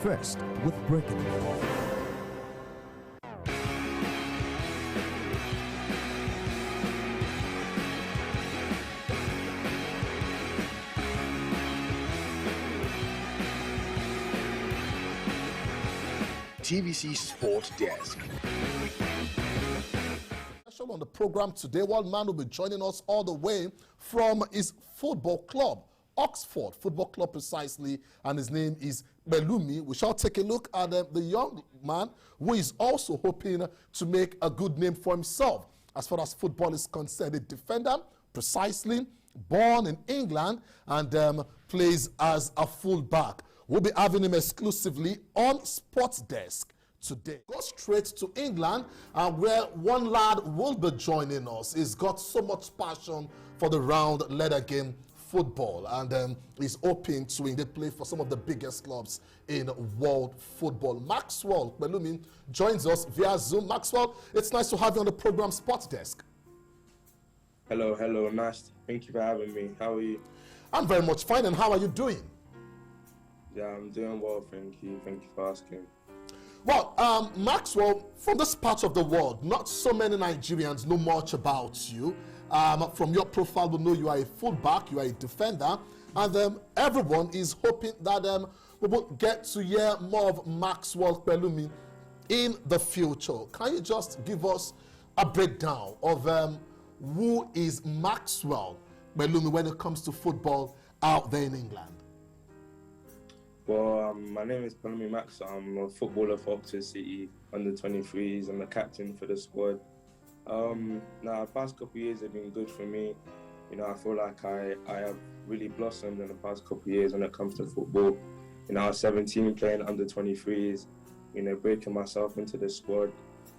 First with breaking news. TVC Sport Desk. On the program today, one man will be joining us all the way from his football club, Oxford Football Club precisely, and his name is Pelumi. We shall take a look at the young man who is also hoping to make a good name for himself. As far as football is concerned, a defender, precisely, born in England and plays as a fullback. We'll be having him exclusively on Sports Desk today. Go straight to England, where one lad will be joining us. He's got so much passion for the round leather game football, and he's hoping to indeed play for some of the biggest clubs in world football. Maxwell Pelumi joins us via Zoom. Maxwell, it's nice to have you on the program Sports Desk. Hello, nice. Thank you for having me. How are you? I'm very much fine, and how are you doing? Yeah, I'm doing well, thank you. Thank you for asking. Well, Maxwell, from this part of the world, not so many Nigerians know much about you. From your profile, we know you are a fullback, you are a defender, and everyone is hoping that we will get to hear more of Maxwell Pelumi in the future. Can you just give us a breakdown of who is Maxwell Pelumi when it comes to football out there in England? Well, my name is Pelumi Max. I'm a footballer for Oxford City, under 23s. I'm the captain for the squad. Now, the past couple of years have been good for me. You know, I feel like I have really blossomed in the past couple of years when it comes to football. You know, I was 17 playing under 23s, you know, breaking myself into the squad.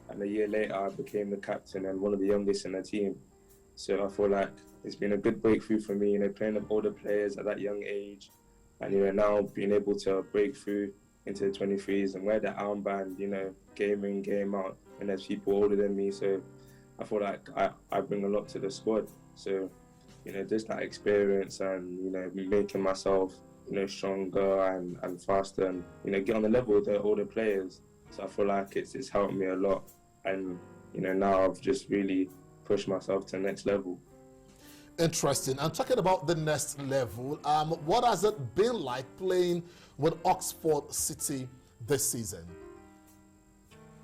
And a year later, I became the captain and one of the youngest in the team. So I feel like it's been a good breakthrough for me, you know, playing with older players at that young age. And, you know, now being able to break through into the 23s and wear the armband, you know, game in, game out. And there's people older than me. So I feel like I bring a lot to the squad. So, you know, just that experience and, you know, making myself, you know, stronger and faster and, you know, get on the level with the older players. So I feel like it's helped me a lot. And, you know, now I've just really pushed myself to the next level. Interesting. And talking about the next level, what has it been like playing with Oxford City this season?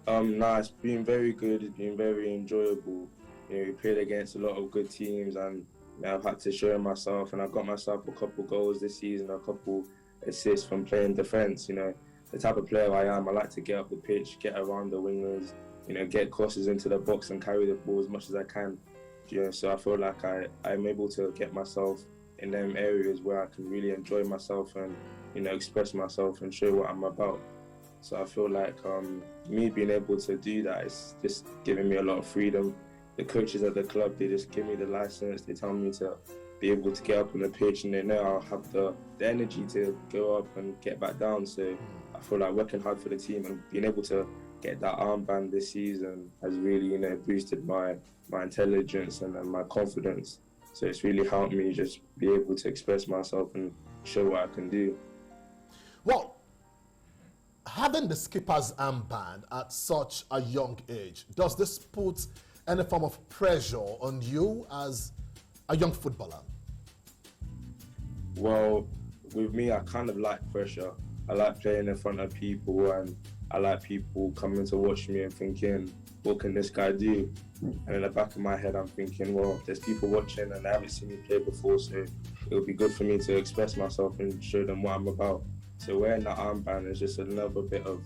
It's been very good. It's been very enjoyable. You know, we played against a lot of good teams, and you know, I've had to show myself, and I got myself a couple goals this season, a couple assists from playing defence. You know, the type of player I am, I like to get up the pitch, get around the wingers, you know, get crosses into the box and carry the ball as much as I can. You know, so I feel like I'm able to get myself in them areas where I can really enjoy myself and, you know, express myself and show what I'm about. So I feel like me being able to do that is just giving me a lot of freedom. The coaches at the club, they just give me the license. They tell me to be able to get up on the pitch, and they know I'll have the energy to go up and get back down. So I feel like working hard for the team and being able to get that armband this season has really, you know, boosted my intelligence and my confidence. So it's really helped me just be able to express myself and show what I can do. Well, having the skipper's armband at such a young age, does this put any form of pressure on you as a young footballer? Well, with me, I kind of like pressure. I like playing in front of people, and I like people coming to watch me and thinking, what can this guy do? And in the back of my head, I'm thinking, well, there's people watching and they haven't seen me play before, so it would be good for me to express myself and show them what I'm about. So wearing that armband is just another bit of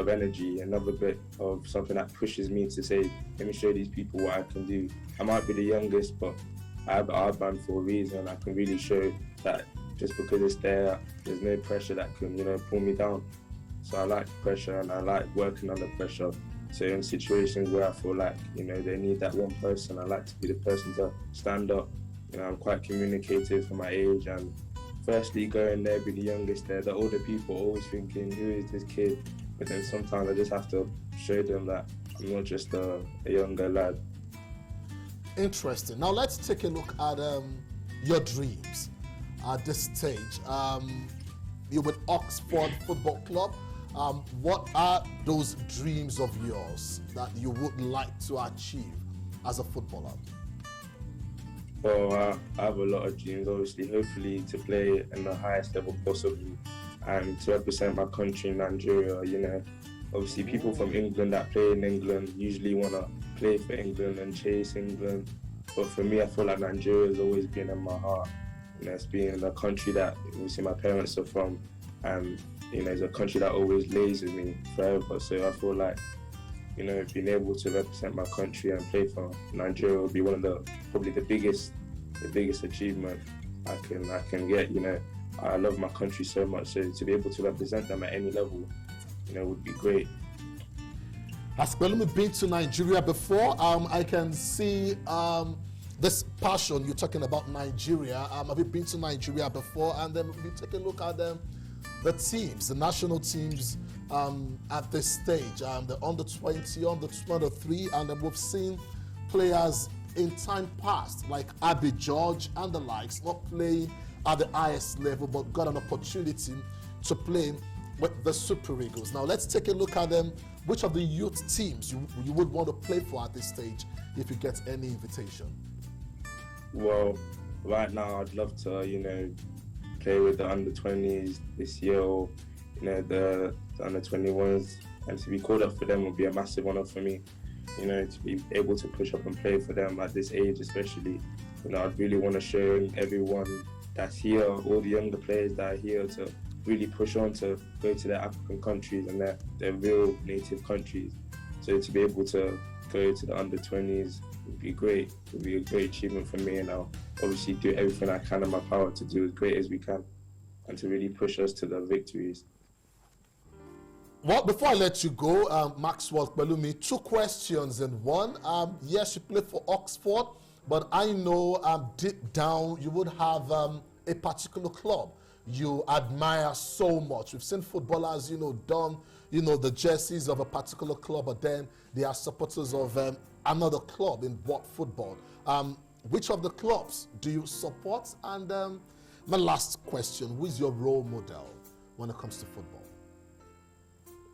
energy, another bit of something that pushes me to say, let me show these people what I can do. I might be the youngest, but I have the armband for a reason. I can really show that just because it's there, there's no pressure that can, you know, pull me down. So I like pressure and I like working under pressure. So in situations where I feel like, you know, they need that one person, I like to be the person to stand up. You know, I'm quite communicative for my age, and firstly going there, be the youngest there, the older people are always thinking, who is this kid? But then sometimes I just have to show them that I'm not just a younger lad. Interesting. Now let's take a look at your dreams at this stage. you're with Oxford Football Club. What are those dreams of yours that you would like to achieve as a footballer? Well, I have a lot of dreams, obviously, hopefully to play in the highest level possible and to represent my country, Nigeria, you know. Obviously, people from England that play in England usually want to play for England and chase England. But for me, I feel like Nigeria has always been in my heart. You know, it's been a country that, obviously, my parents are from, and, you know, it's a country that always lays with me forever. So I feel like, you know, being able to represent my country and play for Nigeria will be one of probably the biggest achievement I can get. You know, I love my country so much, so to be able to represent them at any level, you know, would be great. Has Pelumi been to Nigeria before? I can see this passion you're talking about Nigeria. Have you been to Nigeria before? And then we take a look at the teams, the national teams at this stage, the under-20, under-23, and then we've seen players in time past, like Abby George and the likes, not playing at the highest level, but got an opportunity to play with the Super Eagles. Now let's take a look at them. Which of the youth teams you would want to play for at this stage if you get any invitation? Well, right now I'd love to, you know, play with the under-20s this year, or, you know, the under-21s, and to be called up for them would be a massive honor for me. You know, to be able to push up and play for them at this age especially. You know, I'd really want to show everyone that's here, all the younger players that are here, to really push on to go to their African countries and their real native countries. So to be able to go to the under-20s would be great. It would be a great achievement for me, and I'll obviously do everything I can in my power to do as great as we can and to really push us to the victories. Well, before I let you go, Maxwell, Pelumi, 2 questions in one. Yes, you play for Oxford, but I know deep down you would have a particular club you admire so much. We've seen footballers, you know, don, you know, the jerseys of a particular club, but then they are supporters of another club in what football. Which of the clubs do you support? And my last question, who is your role model when it comes to football?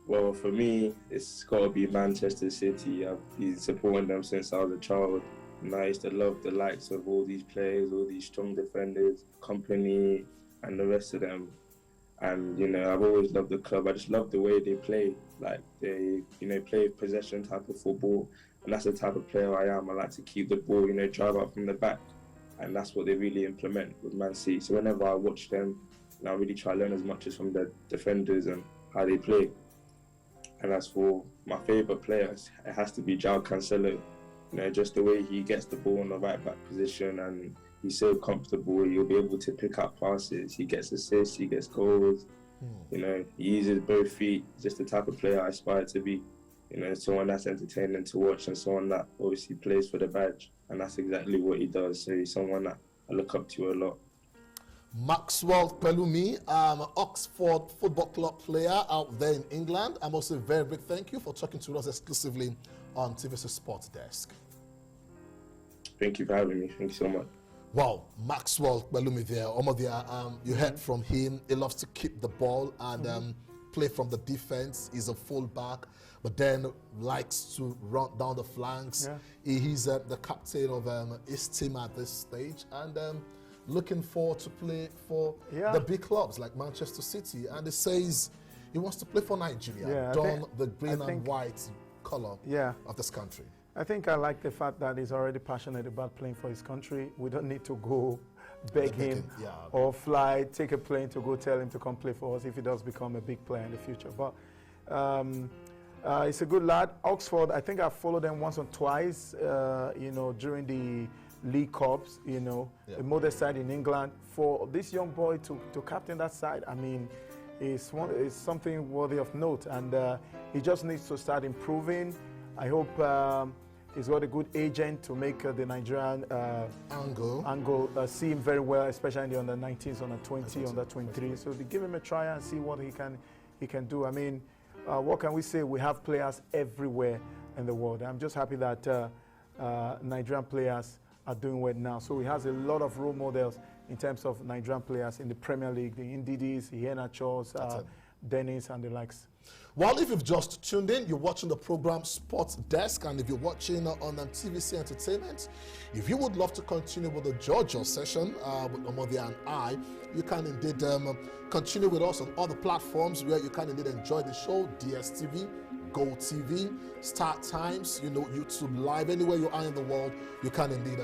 Well, for me, it's got to be Manchester City. I've been supporting them since I was a child. And I used to love the likes of all these players, all these strong defenders, Company, and the rest of them. And, you know, I've always loved the club. I just love the way they play. Like, they, you know, play possession type of football. And that's the type of player I am. I like to keep the ball, you know, drive up from the back. And that's what they really implement with Man City. So whenever I watch them, and I really try to learn as much as from the defenders and how they play. And as for my favourite players, it has to be João Cancelo. You know, just the way he gets the ball in the right back position, and he's so comfortable. He'll be able to pick up passes. He gets assists. He gets goals. You know, he uses both feet. Just the type of player I aspire to be. You know, someone that's entertaining to watch and someone that obviously plays for the badge. And that's exactly what he does. So he's someone that I look up to a lot. Maxwell Pelumi, Oxford Football Club player out there in England. I'm also very big thank you for talking to us exclusively on TVC Sports Desk. Thank you for having me. Thank you so much. Wow, Maxwell Pelumi there. You heard from him. He loves to keep the ball and play from the defense. He's a fullback, but then likes to run down the flanks. He's the captain of his team at this stage, and looking forward to play for the big clubs like Manchester City. And he says he wants to play for Nigeria, don the green and white color of this country. I think I like the fact that he's already passionate about playing for his country. We don't need to go beg him or take a plane to go tell him to come play for us if he does become a big player in the future. But he's a good lad. Oxford, I think I've followed them once or twice, you know, during the League Cups, you know, the modest side in England. For this young boy to captain that side, I mean, is something worthy of note, and he just needs to start improving. I hope he's got a good agent to make the Nigerian angle see him very well, especially in the under-19s, under-20, under-23. So they give him a try and see what he can do. I mean, what can we say? We have players everywhere in the world. I'm just happy that Nigerian players are doing well now. So he has a lot of role models in terms of Nigerian players in the Premier League, the Ndidis, the Iheanachos, Dennis, and the likes. Well, if you've just tuned in, you're watching the program Sports Desk, and if you're watching on TVC Entertainment, if you would love to continue with the Georgia session with Omodia and I, you can indeed continue with us on other platforms where you can indeed enjoy the show: DSTV, GoTV, Start Times, YouTube Live. Anywhere you are in the world, you can indeed